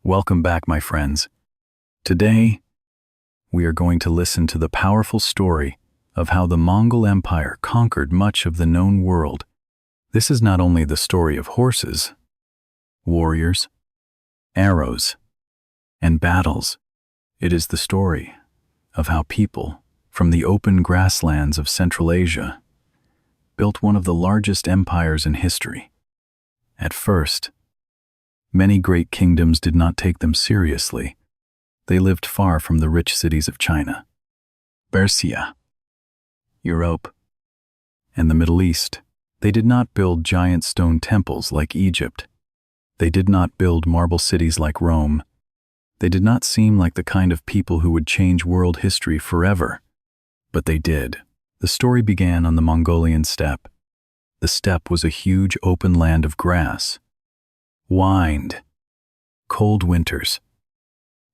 Welcome back, my friends. Today, we are going to listen to the powerful story of how the Mongol Empire conquered much of the known world. This is not only the story of horses, warriors, arrows, and battles. It is the story of how people from the open grasslands of Central Asia built one of the largest empires in history. At first, many great kingdoms did not take them seriously. They lived far from the rich cities of China, Persia, Europe, and the Middle East. They did not build giant stone temples like Egypt. They did not build marble cities like Rome. They did not seem like the kind of people who would change world history forever. But they did. The story began on the Mongolian steppe. The steppe was a huge open land of grass, wind, cold winters,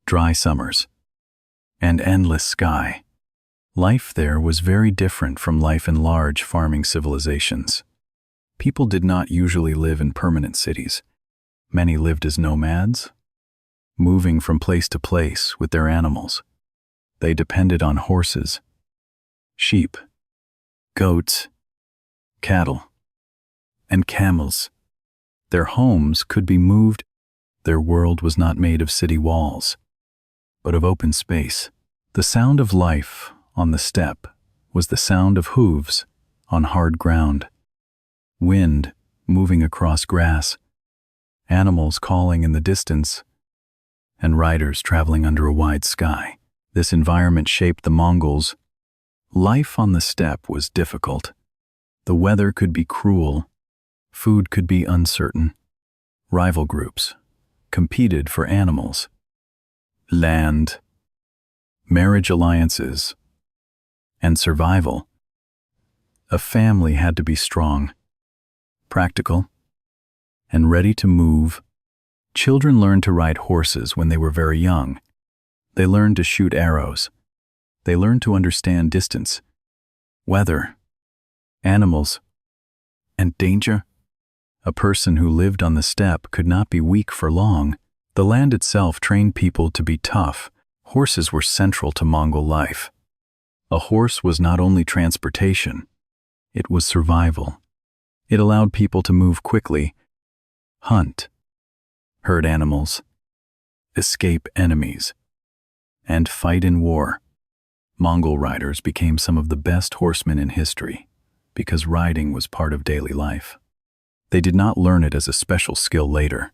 dry summers, and endless sky. Life there was very different from life in large farming civilizations. People did not usually live in permanent cities. Many lived as nomads, moving from place to place with their animals. They depended on horses, sheep, goats, cattle, and camels. Their homes could be moved. Their world was not made of city walls, but of open space. The sound of life on the steppe was the sound of hooves on hard ground, wind moving across grass, animals calling in the distance, and riders traveling under a wide sky. This environment shaped the Mongols. Life on the steppe was difficult. The weather could be cruel. Food could be uncertain. Rival groups competed for animals, land, marriage alliances, and survival. A family had to be strong, practical, and ready to move. Children learned to ride horses when they were very young. They learned to shoot arrows. They learned to understand distance, weather, animals, and danger. A person who lived on the steppe could not be weak for long. The land itself trained people to be tough. Horses were central to Mongol life. A horse was not only transportation, it was survival. It allowed people to move quickly, hunt, herd animals, escape enemies, and fight in war. Mongol riders became some of the best horsemen in history because riding was part of daily life. They did not learn it as a special skill later.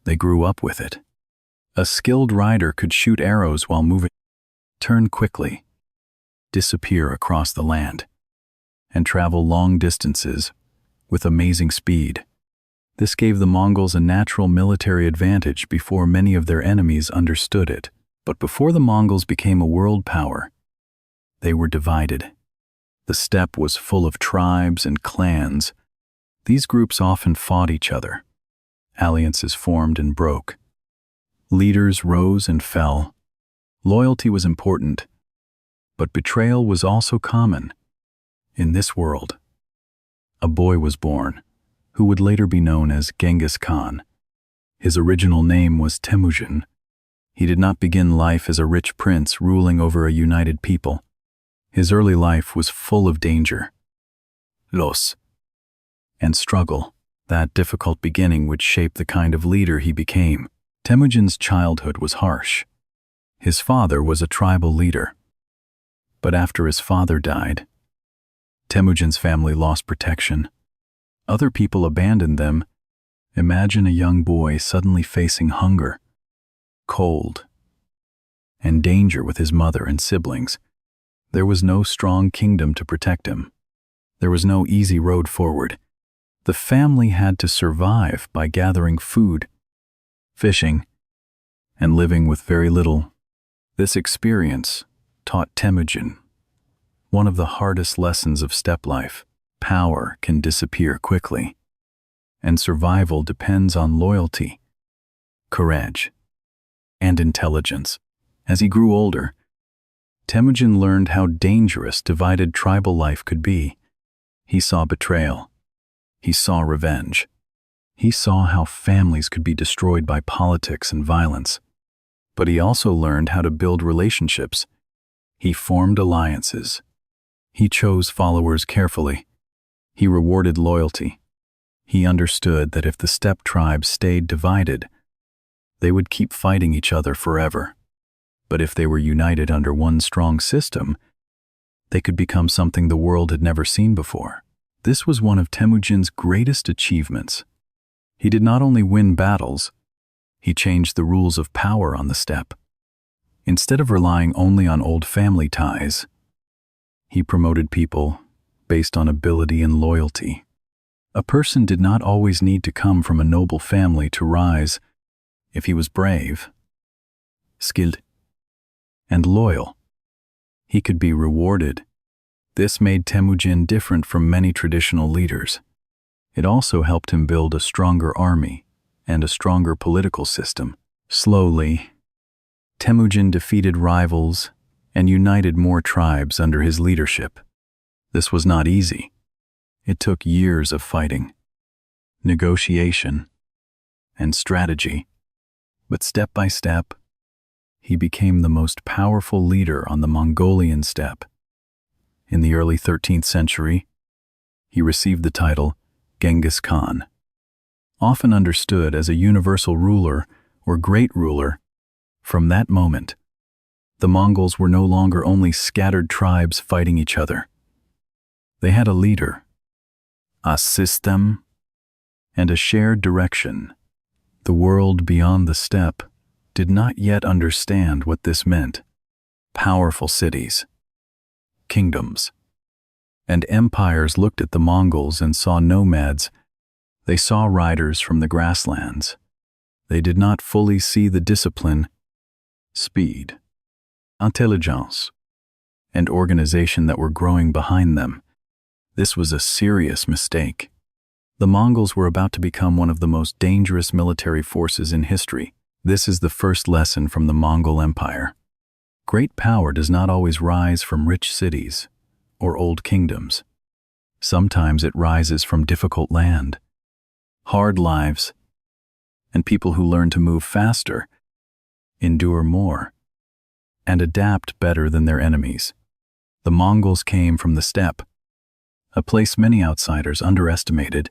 They grew up with it. A skilled rider could shoot arrows while moving, turn quickly, disappear across the land, and travel long distances with amazing speed. This gave the Mongols a natural military advantage before many of their enemies understood it. But before the Mongols became a world power, they were divided. The steppe was full of tribes and clans. These groups often fought each other. Alliances formed and broke. Leaders rose and fell. Loyalty was important, but betrayal was also common. In this world, a boy was born who would later be known as Genghis Khan. His original name was Temujin. He did not begin life as a rich prince ruling over a united people. His early life was full of danger, loss, and struggle. That difficult beginning would shape the kind of leader he became. Temujin's childhood was harsh. His father was a tribal leader. But after his father died, Temujin's family lost protection. Other people abandoned them. Imagine a young boy suddenly facing hunger, cold, and danger with his mother and siblings. There was no strong kingdom to protect him. There was no easy road forward. The family had to survive by gathering food, fishing, and living with very little. This experience taught Temujin one of the hardest lessons of steppe life. Power can disappear quickly, and survival depends on loyalty, courage, and intelligence. As he grew older, Temujin learned how dangerous divided tribal life could be. He saw betrayal. He saw revenge. He saw how families could be destroyed by politics and violence. But he also learned how to build relationships. He formed alliances. He chose followers carefully. He rewarded loyalty. He understood that if the steppe tribes stayed divided, they would keep fighting each other forever. But if they were united under one strong system, they could become something the world had never seen before. This was one of Temujin's greatest achievements. He did not only win battles, he changed the rules of power on the steppe. Instead of relying only on old family ties, he promoted people based on ability and loyalty. A person did not always need to come from a noble family to rise if he was brave, skilled, and loyal. He could be rewarded. This made Temujin different from many traditional leaders. It also helped him build a stronger army and a stronger political system. Slowly, Temujin defeated rivals and united more tribes under his leadership. This was not easy. It took years of fighting, negotiation, and strategy. But step by step, he became the most powerful leader on the Mongolian steppe. In the early 13th century, he received the title Genghis Khan, often understood as a universal ruler or great ruler. From that moment, the Mongols were no longer only scattered tribes fighting each other. They had a leader, a system, and a shared direction. The world beyond the steppe did not yet understand what this meant. Powerful cities, kingdoms, and empires looked at the Mongols and saw nomads. They saw riders from the grasslands. They did not fully see the discipline, speed, intelligence, and organization that were growing behind them. This was a serious mistake. The Mongols were about to become one of the most dangerous military forces in history. This is the first lesson from the Mongol Empire. Great power does not always rise from rich cities or old kingdoms. Sometimes it rises from difficult land, hard lives, and people who learn to move faster, endure more, and adapt better than their enemies. The Mongols came from the steppe, a place many outsiders underestimated,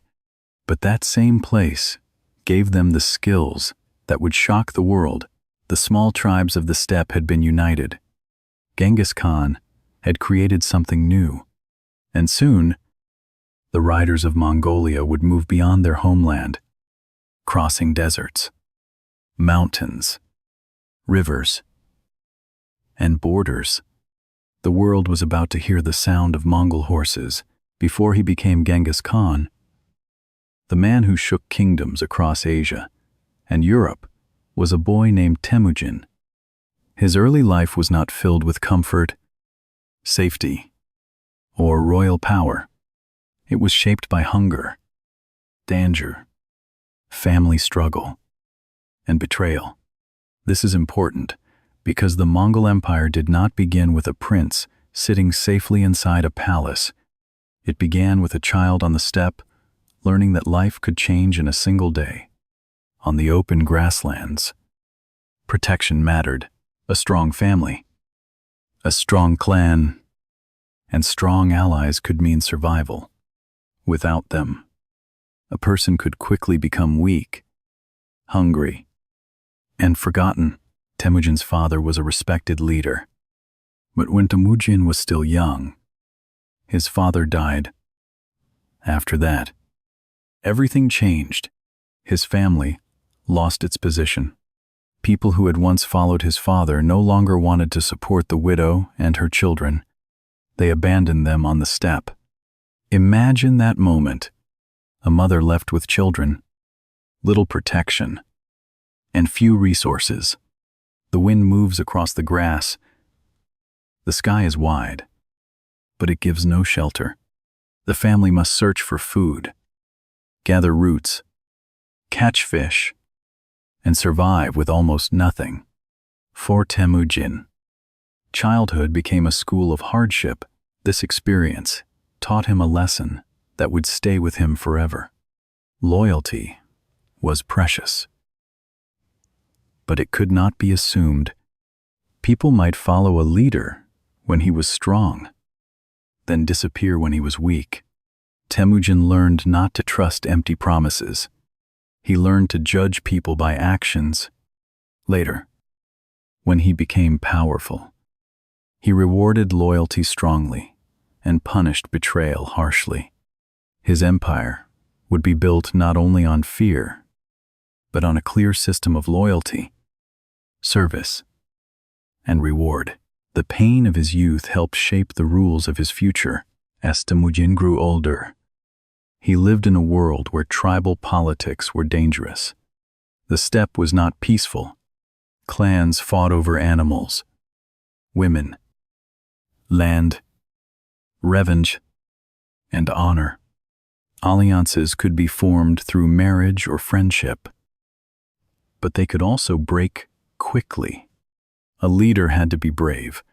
but that same place gave them the skills that would shock the world. The small tribes of the steppe had been united. Genghis Khan had created something new, and soon, the riders of Mongolia would move beyond their homeland, crossing deserts, mountains, rivers, and borders. The world was about to hear the sound of Mongol horses. Before he became Genghis Khan, the man who shook kingdoms across Asia and Europe was a boy named Temujin. His early life was not filled with comfort, safety, or royal power. It was shaped by hunger, danger, family struggle, and betrayal. This is important because the Mongol Empire did not begin with a prince sitting safely inside a palace. It began with a child on the steppe, learning that life could change in a single day. On the open grasslands, protection mattered. A strong family, a strong clan, and strong allies could mean survival. Without them, a person could quickly become weak, hungry, and forgotten. Temujin's father was a respected leader, but when Temujin was still young, his father died. After that, everything changed. His family lost its position. People who had once followed his father no longer wanted to support the widow and her children. They abandoned them on the steppe. Imagine that moment. A mother left with children, little protection, and few resources. The wind moves across the grass. The sky is wide, but it gives no shelter. The family must search for food, gather roots, catch fish, and survive with almost nothing. For Temujin, childhood became a school of hardship. This experience taught him a lesson that would stay with him forever. Loyalty was precious. But it could not be assumed. People might follow a leader when he was strong, then disappear when he was weak. Temujin learned not to trust empty promises. He learned to judge people by actions. Later, when he became powerful, he rewarded loyalty strongly and punished betrayal harshly. His empire would be built not only on fear, but on a clear system of loyalty, service, and reward. The pain of his youth helped shape the rules of his future. As Temujin grew older, he lived in a world where tribal politics were dangerous. The steppe was not peaceful. Clans fought over animals, women, land, revenge, and honor. Alliances could be formed through marriage or friendship, but they could also break quickly. A leader had to be brave,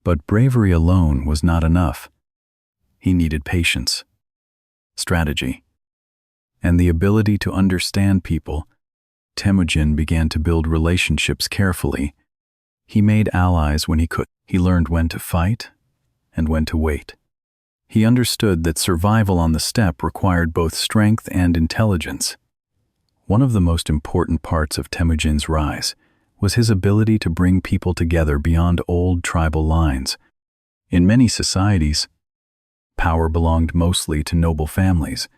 but bravery alone was not enough. He needed patience, strategy, and the ability to understand people. Temujin began to build relationships carefully. He made allies when he could. He learned when to fight and when to wait. He understood that survival on the steppe required both strength and intelligence. One of the most important parts of Temujin's rise was his ability to bring people together beyond old tribal lines. In many societies, power belonged mostly to noble families.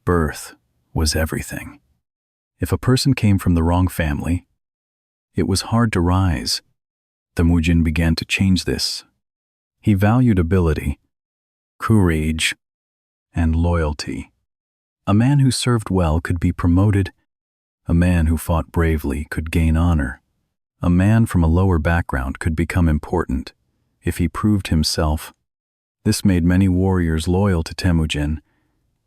Birth was everything. If a person came from the wrong family, it was hard to rise. Temujin began to change this. He valued ability, courage, and loyalty. A man who served well could be promoted. A man who fought bravely could gain honor. A man from a lower background could become important if he proved himself. This made many warriors loyal to Temujin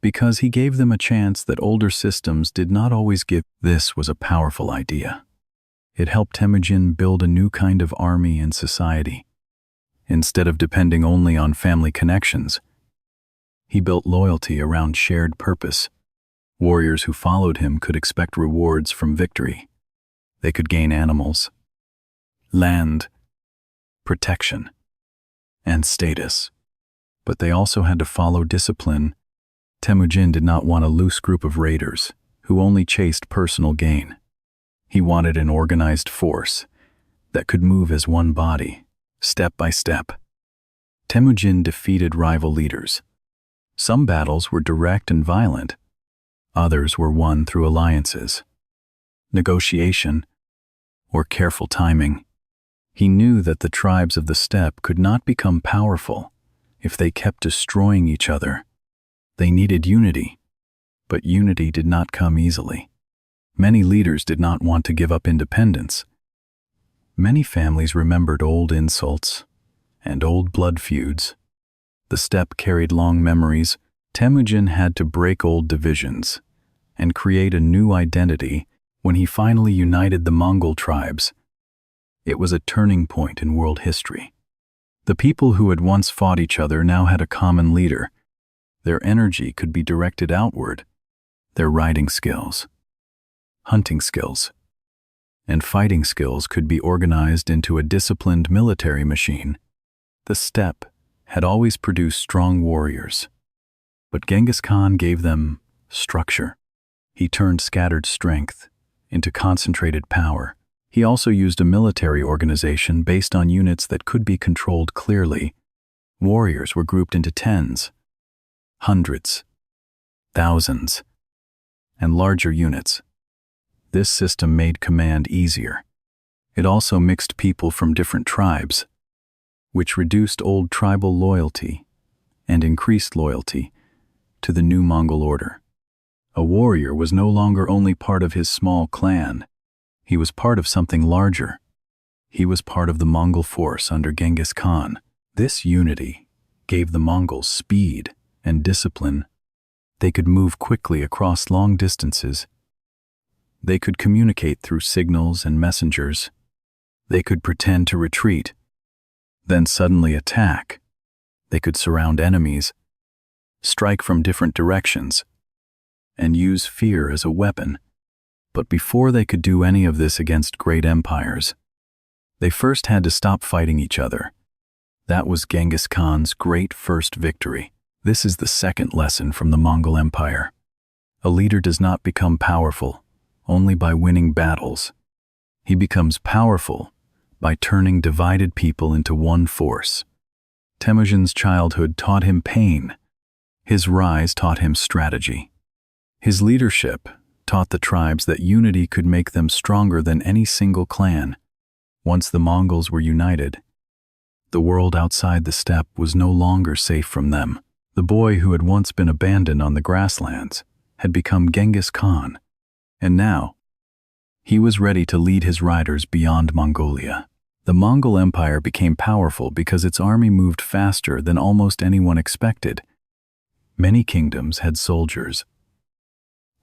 because he gave them a chance that older systems did not always give. This was a powerful idea. It helped Temujin build a new kind of army and society. Instead of depending only on family connections, he built loyalty around shared purpose. Warriors who followed him could expect rewards from victory. They could gain animals, land, protection, and status. But they also had to follow discipline. Temujin did not want a loose group of raiders who only chased personal gain. He wanted an organized force that could move as one body, step by step. Temujin defeated rival leaders. Some battles were direct and violent. Others were won through alliances, negotiation, or careful timing. He knew that the tribes of the steppe could not become powerful if they kept destroying each other. They needed unity, but unity did not come easily. Many leaders did not want to give up independence. Many families remembered old insults and old blood feuds. The steppe carried long memories. Temujin had to break old divisions and create a new identity. When he finally united the Mongol tribes, it was a turning point in world history. The people who had once fought each other now had a common leader. Their energy could be directed outward. Their riding skills, hunting skills, and fighting skills could be organized into a disciplined military machine. The steppe had always produced strong warriors, but Genghis Khan gave them structure. He turned scattered strength into concentrated power. He also used a military organization based on units that could be controlled clearly. Warriors were grouped into tens, hundreds, thousands, and larger units. This system made command easier. It also mixed people from different tribes, which reduced old tribal loyalty and increased loyalty to the new Mongol order. A warrior was no longer only part of his small clan. He was part of something larger. He was part of the Mongol force under Genghis Khan. This unity gave the Mongols speed and discipline. They could move quickly across long distances. They could communicate through signals and messengers. They could pretend to retreat, then suddenly attack. They could surround enemies, strike from different directions, and use fear as a weapon. But before they could do any of this against great empires, they first had to stop fighting each other. That was Genghis Khan's great first victory. This is the second lesson from the Mongol Empire. A leader does not become powerful only by winning battles. He becomes powerful by turning divided people into one force. Temujin's childhood taught him pain. His rise taught him strategy. His leadership taught the tribes that unity could make them stronger than any single clan. Once the Mongols were united, the world outside the steppe was no longer safe from them. The boy who had once been abandoned on the grasslands had become Genghis Khan, and now he was ready to lead his riders beyond Mongolia. The Mongol Empire became powerful because its army moved faster than almost anyone expected. Many kingdoms had soldiers,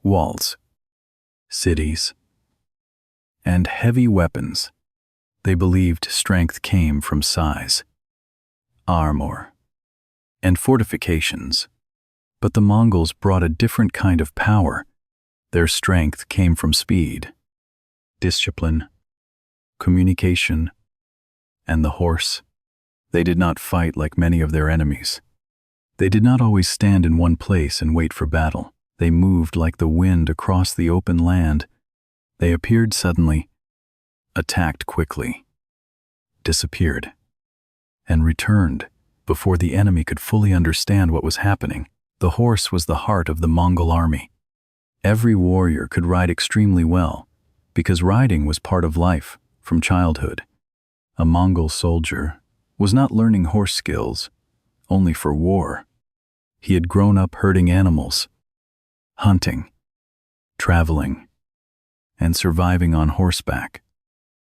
walls, cities, and heavy weapons. They believed strength came from size, armor, and fortifications. But the Mongols brought a different kind of power. Their strength came from speed, discipline, communication, and the horse. They did not fight like many of their enemies. They did not always stand in one place and wait for battle. They moved like the wind across the open land. They appeared suddenly, attacked quickly, disappeared, and returned before the enemy could fully understand what was happening. The horse was the heart of the Mongol army. Every warrior could ride extremely well, because riding was part of life from childhood. A Mongol soldier was not learning horse skills only for war. He had grown up herding animals, hunting, traveling, and surviving on horseback.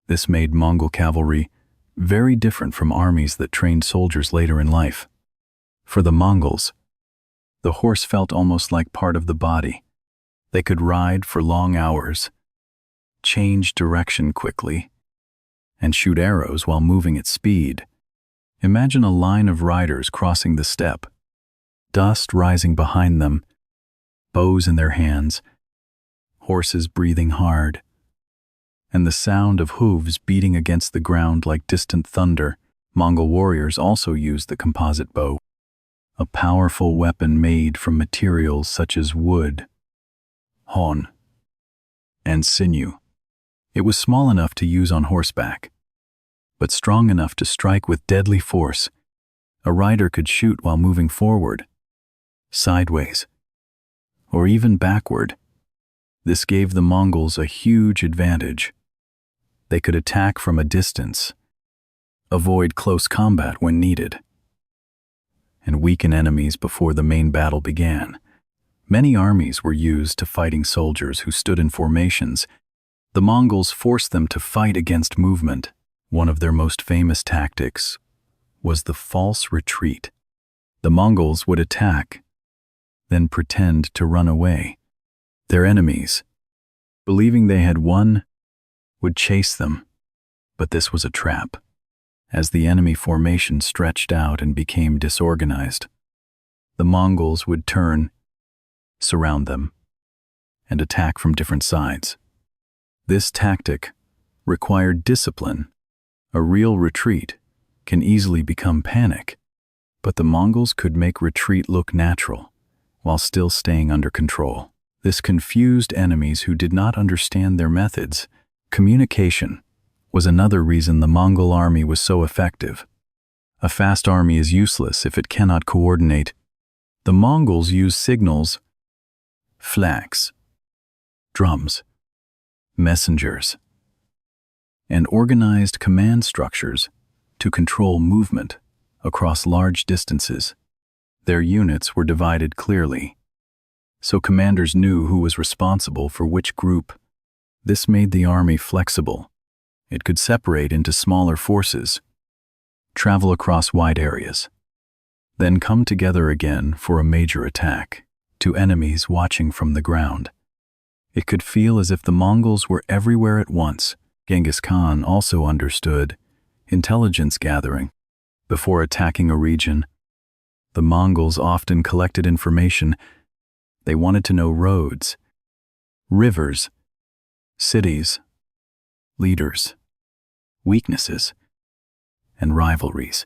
This made Mongol cavalry very different from armies that trained soldiers later in life. For the Mongols, the horse felt almost like part of the body. They could ride for long hours, change direction quickly, and shoot arrows while moving at speed. Imagine a line of riders crossing the steppe, dust rising behind them, bows in their hands, horses breathing hard, and the sound of hooves beating against the ground like distant thunder. Mongol warriors also used the composite bow, a powerful weapon made from materials such as wood, hone, and sinew. It was small enough to use on horseback, but strong enough to strike with deadly force. A rider could shoot while moving forward, sideways, or even backward. This gave the Mongols a huge advantage. They could attack from a distance, avoid close combat when needed, and weaken enemies before the main battle began. Many armies were used to fighting soldiers who stood in formations. The Mongols forced them to fight against movement. One of their most famous tactics was the false retreat. The Mongols would attack, then pretend to run away. Their enemies, believing they had won, would chase them. But this was a trap. As the enemy formation stretched out and became disorganized, the Mongols would turn, surround them, and attack from different sides. This tactic required discipline. A real retreat can easily become panic, but the Mongols could make retreat look natural while still staying under control. This confused enemies who did not understand their methods. Communication was another reason the Mongol army was so effective. A fast army is useless if it cannot coordinate. The Mongols used signals, flags, drums, messengers, and organized command structures to control movement across large distances. Their units were divided clearly, so commanders knew who was responsible for which group. This made the army flexible. It could separate into smaller forces, travel across wide areas, then come together again for a major attack to enemies watching from the ground. It could feel as if the Mongols were everywhere at once. Genghis Khan also understood intelligence gathering. Before attacking a region, the Mongols often collected information They wanted to know roads, rivers, cities, leaders, weaknesses, and rivalries.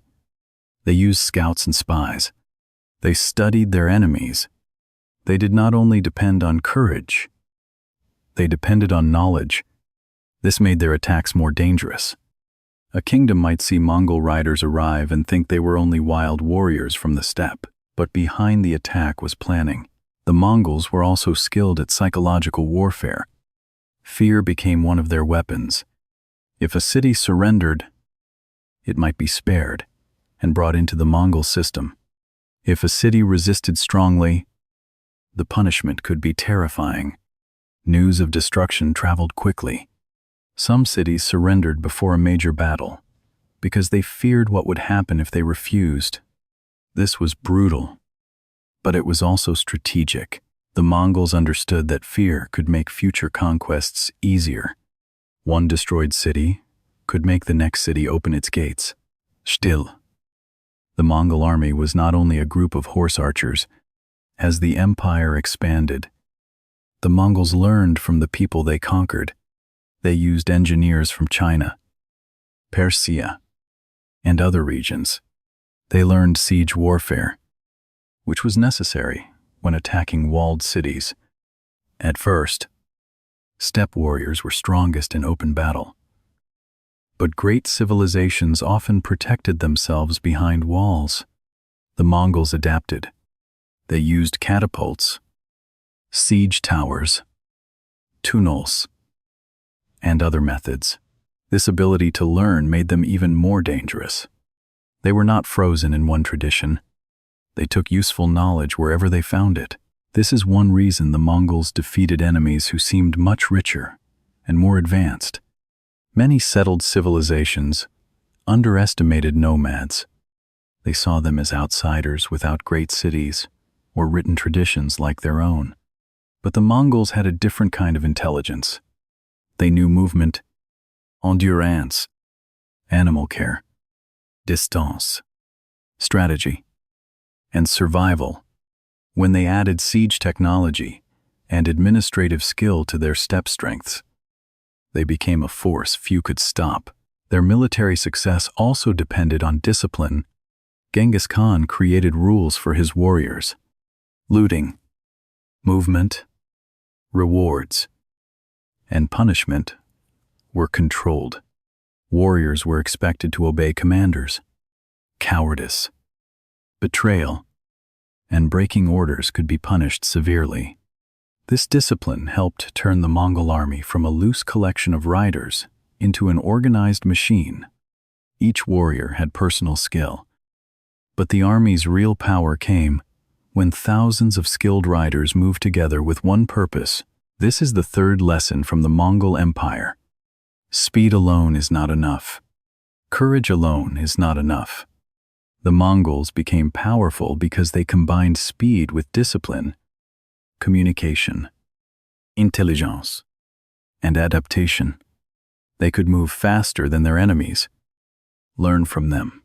They used scouts and spies. They studied their enemies. They did not only depend on courage, they depended on knowledge. This made their attacks more dangerous. A kingdom might see Mongol riders arrive and think they were only wild warriors from the steppe, but behind the attack was planning. The Mongols were also skilled at psychological warfare. Fear became one of their weapons. If a city surrendered, it might be spared and brought into the Mongol system. If a city resisted strongly, the punishment could be terrifying. News of destruction traveled quickly. Some cities surrendered before a major battle because they feared what would happen if they refused. This was brutal, but it was also strategic. The Mongols understood that fear could make future conquests easier. One destroyed city could make the next city open its gates. Still, the Mongol army was not only a group of horse archers. As the empire expanded, the Mongols learned from the people they conquered. They used engineers from China, Persia, and other regions. They learned siege warfare, which was necessary when attacking walled cities. At first, steppe warriors were strongest in open battle. But great civilizations often protected themselves behind walls. The Mongols adapted. They used catapults, siege towers, tunnels, and other methods. This ability to learn made them even more dangerous. They were not frozen in one tradition. They took useful knowledge wherever they found it. This is one reason the Mongols defeated enemies who seemed much richer and more advanced. Many settled civilizations underestimated nomads. They saw them as outsiders without great cities or written traditions like their own. But the Mongols had a different kind of intelligence. They knew movement, endurance, animal care, distance, strategy, and survival. When they added siege technology and administrative skill to their steppe strengths, they became a force few could stop. Their military success also depended on discipline. Genghis Khan created rules for his warriors. Looting, movement, rewards, and punishment were controlled. Warriors were expected to obey commanders. Cowardice, betrayal, and breaking orders could be punished severely. This discipline helped turn the Mongol army from a loose collection of riders into an organized machine. Each warrior had personal skill, but the army's real power came when thousands of skilled riders moved together with one purpose. This is the third lesson from the Mongol Empire. Speed alone is not enough. Courage alone is not enough. The Mongols became powerful because they combined speed with discipline, communication, intelligence, and adaptation. They could move faster than their enemies, learn from them,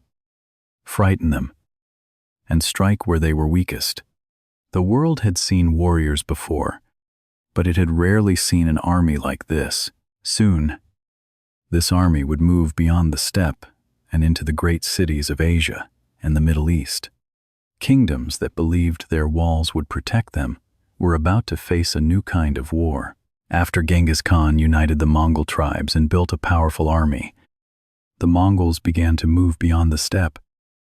frighten them, and strike where they were weakest. The world had seen warriors before, but it had rarely seen an army like this. Soon, this army would move beyond the steppe and into the great cities of Asia and the Middle East. Kingdoms that believed their walls would protect them were about to face a new kind of war. After Genghis Khan united the Mongol tribes and built a powerful army, the Mongols began to move beyond the steppe.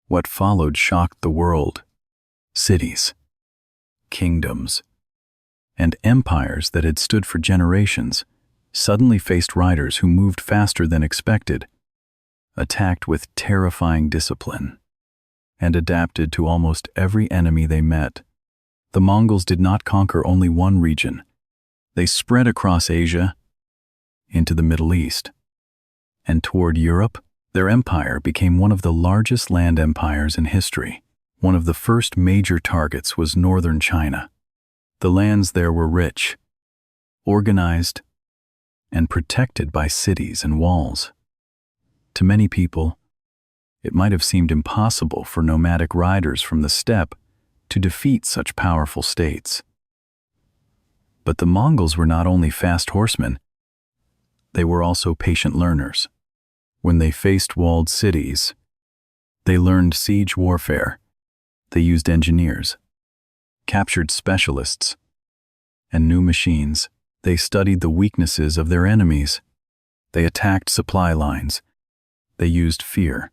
What followed shocked the world. Cities, kingdoms, and empires that had stood for generations suddenly faced riders who moved faster than expected, attacked with terrifying discipline, and adapted to almost every enemy they met. The Mongols did not conquer only one region. They spread across Asia, into the Middle East, and toward Europe. Their empire became one of the largest land empires in history. One of the first major targets was northern China. The lands there were rich, organized, and protected by cities and walls. To many people, it might have seemed impossible for nomadic riders from the steppe to defeat such powerful states. But the Mongols were not only fast horsemen, they were also patient learners. When they faced walled cities, they learned siege warfare. They used engineers, captured specialists, and new machines. They studied the weaknesses of their enemies. They attacked supply lines. They used fear,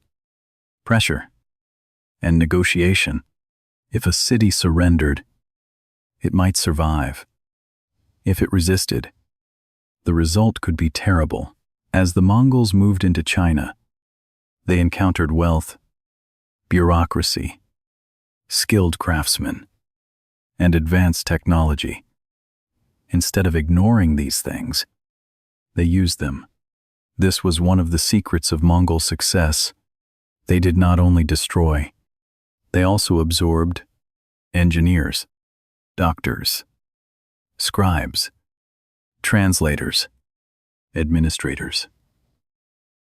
pressure, and negotiation. If a city surrendered, it might survive. If it resisted, the result could be terrible. As the Mongols moved into China, they encountered wealth, bureaucracy, skilled craftsmen, and advanced technology. Instead of ignoring these things, they used them. This was one of the secrets of Mongol success. They did not only destroy, they also absorbed engineers, doctors, scribes, translators, administrators,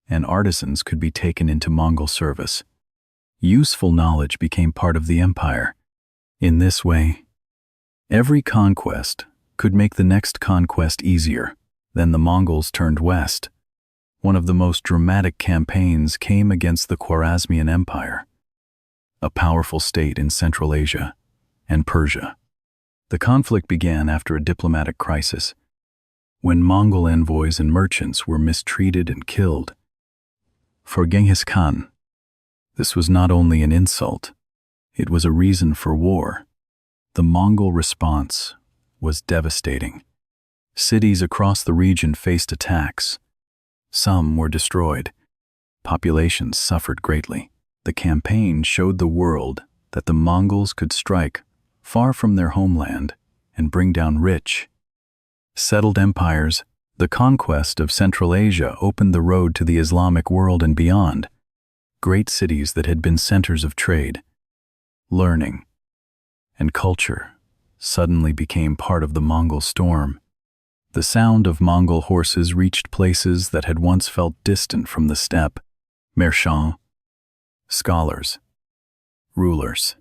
and artisans could be taken into Mongol service. Useful knowledge became part of the empire. In this way, every conquest could make the next conquest easier. Then the Mongols turned west. One of the most dramatic campaigns came against the Khwarezmian Empire, a powerful state in Central Asia and Persia. The conflict began after a diplomatic crisis, when Mongol envoys and merchants were mistreated and killed. For Genghis Khan, this was not only an insult, it was a reason for war. The Mongol response was devastating. Cities across the region faced attacks. Some were destroyed. Populations suffered greatly. The campaign showed the world that the Mongols could strike far from their homeland and bring down rich, settled empires. The conquest of Central Asia opened the road to the Islamic world and beyond. Great cities that had been centers of trade, learning, and culture suddenly became part of the Mongol storm. The sound of Mongol horses reached places that had once felt distant from the steppe. Merchants, scholars, rulers,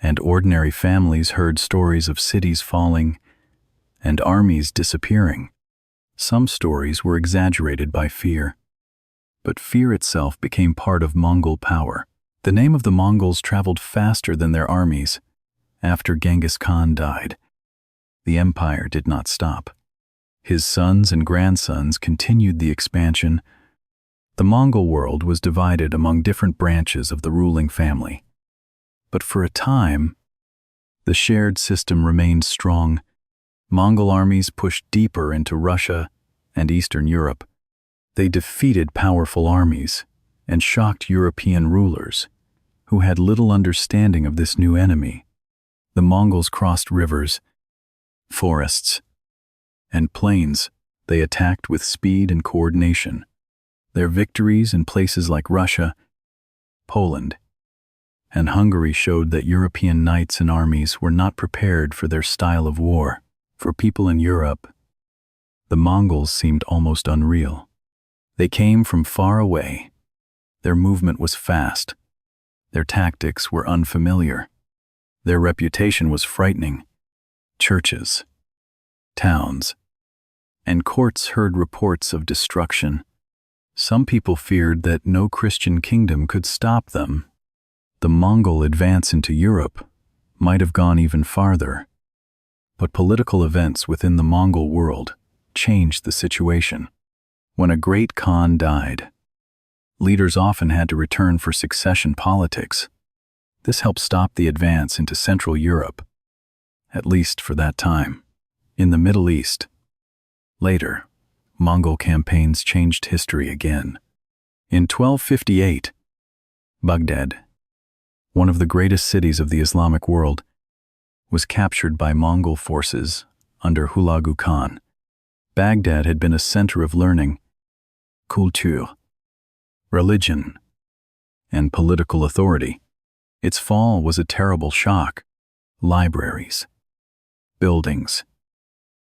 and ordinary families heard stories of cities falling and armies disappearing. Some stories were exaggerated by fear, but fear itself became part of Mongol power. The name of the Mongols traveled faster than their armies. After Genghis Khan died, the empire did not stop. His sons and grandsons continued the expansion. The Mongol world was divided among different branches of the ruling family. But for a time, the shared system remained strong. Mongol armies pushed deeper into Russia and Eastern Europe. They defeated powerful armies and shocked European rulers who had little understanding of this new enemy. The Mongols crossed rivers, forests, and plains. They attacked with speed and coordination. Their victories in places like Russia, Poland, and Hungary showed that European knights and armies were not prepared for their style of war. For people in Europe, the Mongols seemed almost unreal. They came from far away. Their movement was fast. Their tactics were unfamiliar. Their reputation was frightening. Churches, towns, and courts heard reports of destruction. Some people feared that no Christian kingdom could stop them. The Mongol advance into Europe might have gone even farther. But political events within the Mongol world changed the situation. When a great Khan died, leaders often had to return for succession politics. This helped stop the advance into Central Europe, at least for that time. In the Middle East, later, Mongol campaigns changed history again. In 1258, Baghdad, one of the greatest cities of the Islamic world, was captured by Mongol forces under Hulagu Khan. Baghdad had been a center of learning, culture, religion, and political authority. Its fall was a terrible shock. Libraries, buildings,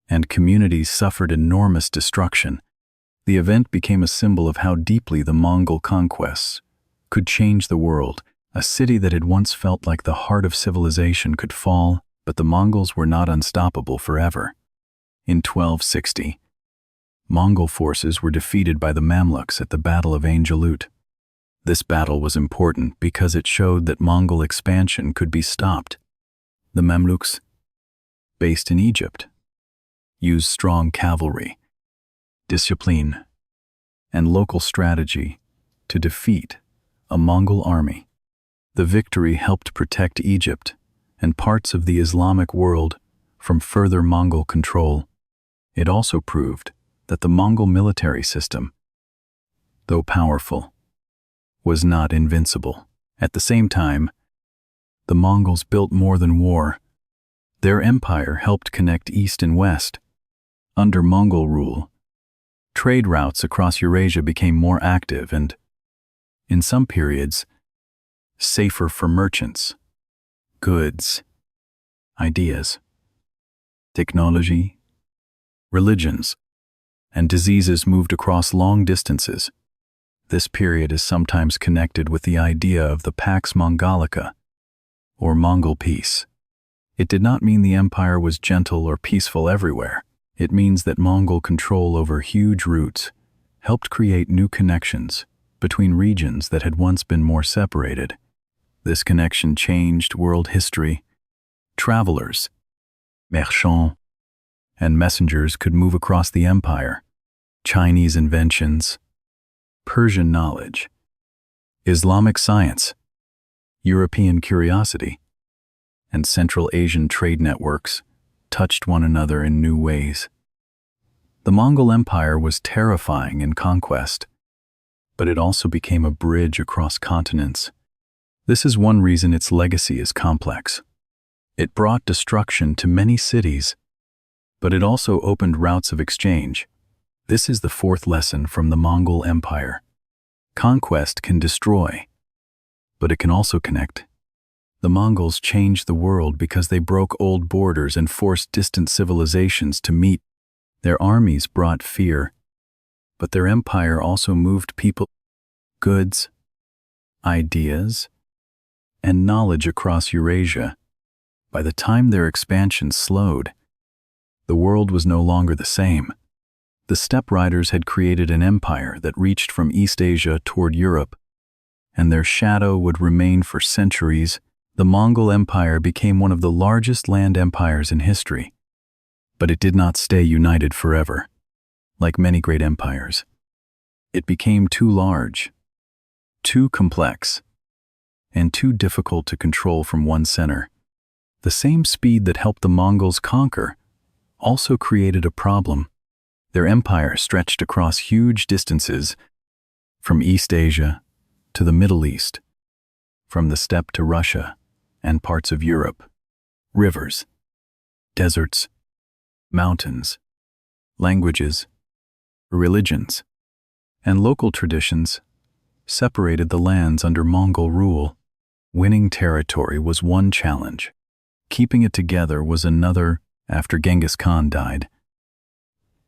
and communities suffered enormous destruction. The event became a symbol of how deeply the Mongol conquests could change the world. A city that had once felt like the heart of civilization could fall But the Mongols were not unstoppable forever. In 1260, Mongol forces were defeated by the Mamluks at the Battle of Ain Jalut. This battle was important because it showed that Mongol expansion could be stopped. The Mamluks, based in Egypt, used strong cavalry, discipline, and local strategy to defeat a Mongol army. The victory helped protect Egypt and parts of the Islamic world from further Mongol control. It also proved that the Mongol military system, though powerful, was not invincible. At the same time, the Mongols built more than war. Their empire helped connect East and West. Under Mongol rule, trade routes across Eurasia became more active and, in some periods, safer for merchants, goods, ideas, technology, religions, and diseases moved across long distances. This period is sometimes connected with the idea of the Pax Mongolica, or Mongol peace. It did not mean the empire was gentle or peaceful everywhere. It means that Mongol control over huge routes helped create new connections between regions that had once been more separated. This connection changed world history. Travelers, marchands, and messengers could move across the empire. Chinese inventions, Persian knowledge, Islamic science, European curiosity, and Central Asian trade networks touched one another in new ways. The Mongol Empire was terrifying in conquest, but it also became a bridge across continents. This is one reason its legacy is complex. It brought destruction to many cities, but it also opened routes of exchange. This is the fourth lesson from the Mongol Empire. Conquest can destroy, but it can also connect. The Mongols changed the world because they broke old borders and forced distant civilizations to meet. Their armies brought fear, but their empire also moved people, goods, ideas, and knowledge across Eurasia. By the time their expansion slowed, the world was no longer the same. The steppe riders had created an empire that reached from East Asia toward Europe, and their shadow would remain for centuries. The Mongol Empire became one of the largest land empires in history, but it did not stay united forever. Like many great empires, it became too large, too complex, and too difficult to control from one center. The same speed that helped the Mongols conquer also created a problem. Their empire stretched across huge distances, from East Asia to the Middle East, from the steppe to Russia and parts of Europe. Rivers, deserts, mountains, languages, religions, and local traditions separated the lands under Mongol rule. Winning territory was one challenge. Keeping it together was another. After Genghis Khan died,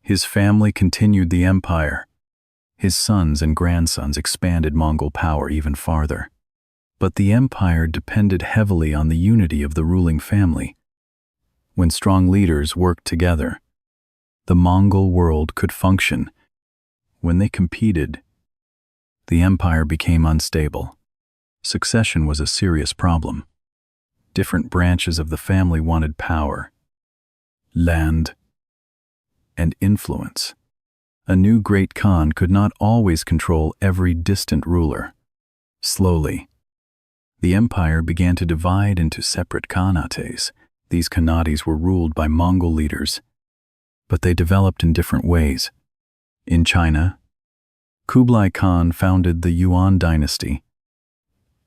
his family continued the empire. His sons and grandsons expanded Mongol power even farther. But the empire depended heavily on the unity of the ruling family. When strong leaders worked together, the Mongol world could function. When they competed, the empire became unstable. Succession was a serious problem. Different branches of the family wanted power, land, and influence. A new great Khan could not always control every distant ruler. Slowly, the empire began to divide into separate khanates. These khanates were ruled by Mongol leaders, but they developed in different ways. In China, Kublai Khan founded the Yuan dynasty.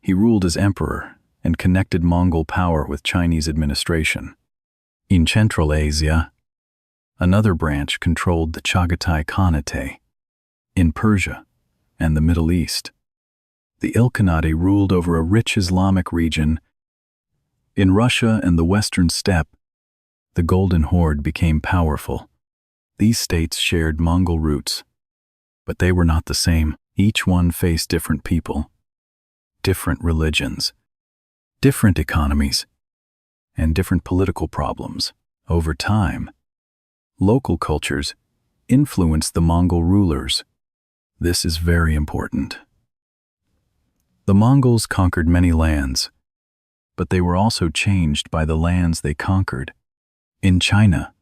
He ruled as emperor and connected Mongol power with Chinese administration. In Central Asia, another branch controlled the Chagatai Khanate. In Persia and the Middle East, the Ilkhanate ruled over a rich Islamic region. In Russia and the Western steppe, the Golden Horde became powerful. These states shared Mongol roots, but they were not the same. Each one faced different people, different religions, different economies, and different political problems. Over time, local cultures influenced the Mongol rulers. This is very important. The Mongols conquered many lands, but they were also changed by the lands they conquered. In China,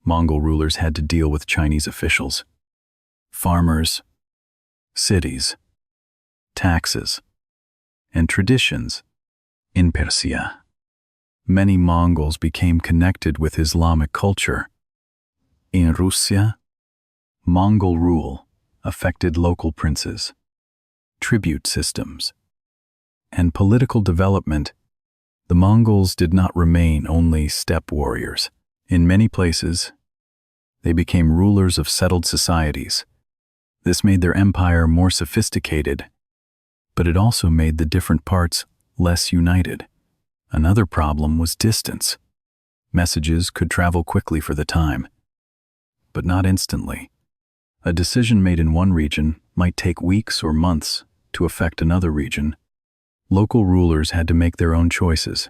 Mongol rulers had to deal with Chinese officials, farmers, cities, taxes, and traditions. In Persia, many Mongols became connected with Islamic culture. In Russia, Mongol rule affected local princes, tribute systems, and political development. The Mongols did not remain only steppe warriors. In many places, they became rulers of settled societies. This made their empire more sophisticated, but it also made the different parts less united. Another problem was distance. Messages could travel quickly for the time, but not instantly. A decision made in one region might take weeks or months to affect another region. Local rulers had to make their own choices.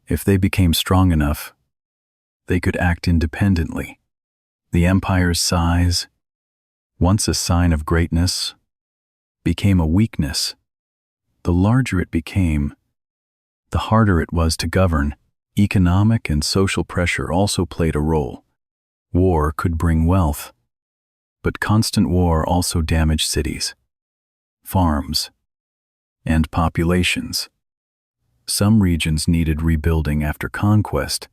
If they became strong enough, they could act independently. The empire's size, once a sign of greatness, became a weakness. The larger it became, the harder it was to govern. Economic and social pressure also played a role. War could bring wealth, but constant war also damaged cities, farms, and populations. Some regions needed rebuilding after conquest.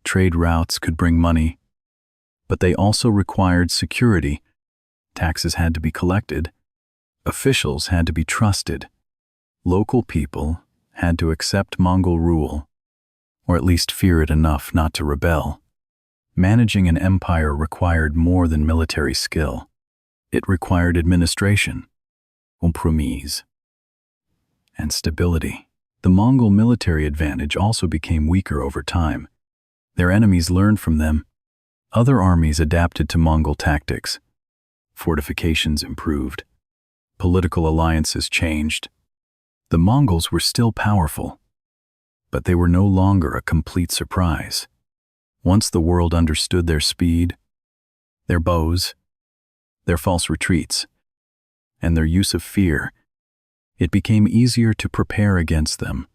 Trade routes could bring money, but they also required security. Taxes had to be collected. Officials had to be trusted. Local people had to accept Mongol rule, or at least fear it enough not to rebel. Managing an empire required more than military skill. It required administration, compromise, and stability. The Mongol military advantage also became weaker over time. Their enemies learned from them. Other armies adapted to Mongol tactics. Fortifications improved. Political alliances changed. The Mongols were still powerful, but they were no longer a complete surprise. Once the world understood their speed, their bows, their false retreats, and their use of fear, it became easier to prepare against them.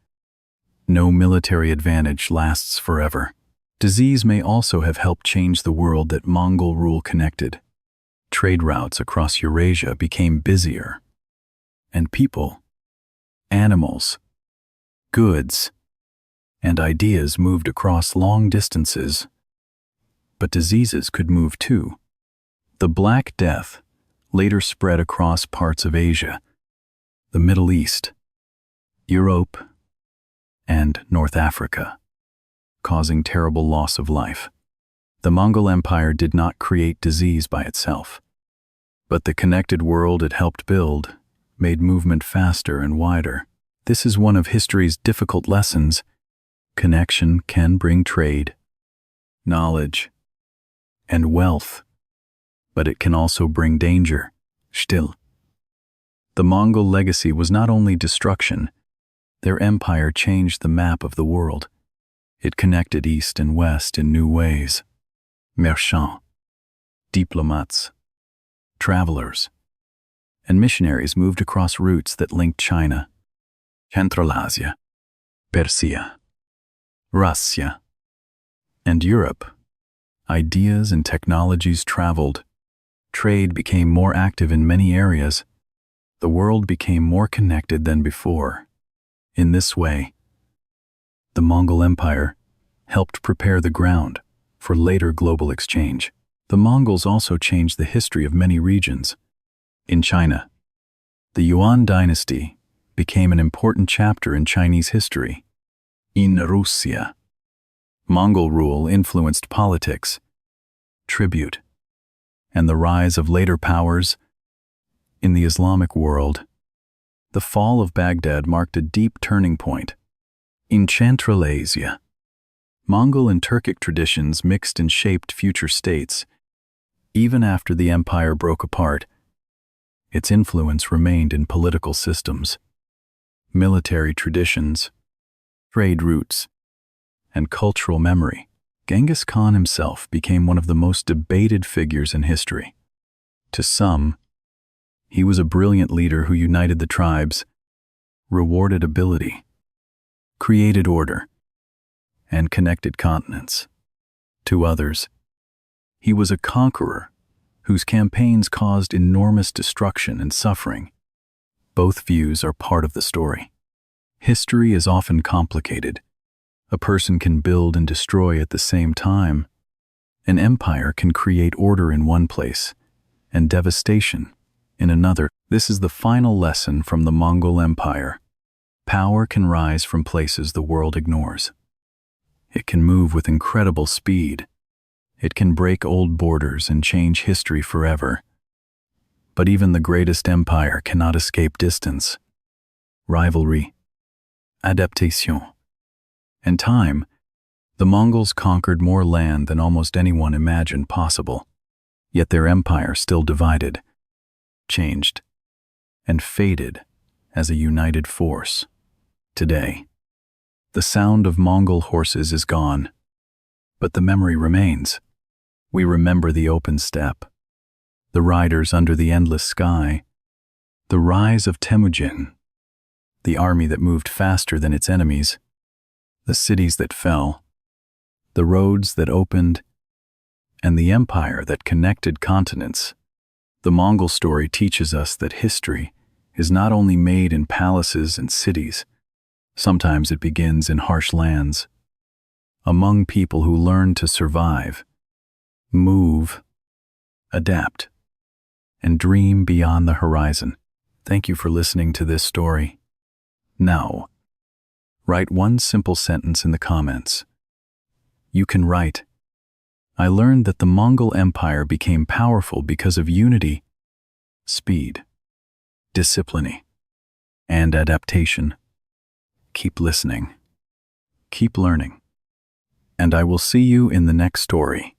No military advantage lasts forever. Disease may also have helped change the world that Mongol rule connected. Trade routes across Eurasia became busier, and people, animals, goods, and ideas moved across long distances. But diseases could move too. The Black Death later spread across parts of Asia, the Middle East, Europe, and North Africa, causing terrible loss of life. The Mongol Empire did not create disease by itself, but the connected world it helped build made movement faster and wider. This is one of history's difficult lessons. Connection can bring trade, knowledge, and wealth, but it can also bring danger. Still, the Mongol legacy was not only destruction. Their empire changed the map of the world. It connected East and West in new ways. Merchants, diplomats, travelers, and missionaries moved across routes that linked China, Central Asia, Persia, Russia, and Europe. Ideas and technologies traveled. Trade became more active in many areas. The world became more connected than before. In this way, the Mongol Empire helped prepare the ground for later global exchange. The Mongols also changed the history of many regions. In China, the Yuan dynasty became an important chapter in Chinese history. In Russia, Mongol rule influenced politics, tribute, and the rise of later powers. In the Islamic world, the fall of Baghdad marked a deep turning point. In Central Asia, Mongol and Turkic traditions mixed and shaped future states. Even after the empire broke apart, its influence remained in political systems, military traditions, trade routes, and cultural memory. Genghis Khan himself became one of the most debated figures in history. To some, he was a brilliant leader who united the tribes, rewarded ability, created order, and connected continents. To others, he was a conqueror whose campaigns caused enormous destruction and suffering. Both views are part of the story. History is often complicated. A person can build and destroy at the same time. An empire can create order in one place and devastation in another. This is the final lesson from the Mongol Empire. Power can rise from places the world ignores. It can move with incredible speed. It can break old borders and change history forever. But even the greatest empire cannot escape distance, rivalry, adaptation, and time. The Mongols conquered more land than almost anyone imagined possible, yet their empire still divided, changed, and faded as a united force. Today, the sound of Mongol horses is gone, but the memory remains. We remember the open steppe, the riders under the endless sky, the rise of Temujin, the army that moved faster than its enemies, the cities that fell, the roads that opened, and the empire that connected continents. The Mongol story teaches us that history is not only made in palaces and cities. Sometimes it begins in harsh lands, among people who learn to survive, move, adapt, and dream beyond the horizon. Thank you for listening to this story. Now, write one simple sentence in the comments. You can write, I learned that the Mongol Empire became powerful because of unity, speed, discipline, and adaptation. Keep listening, keep learning, and I will see you in the next story.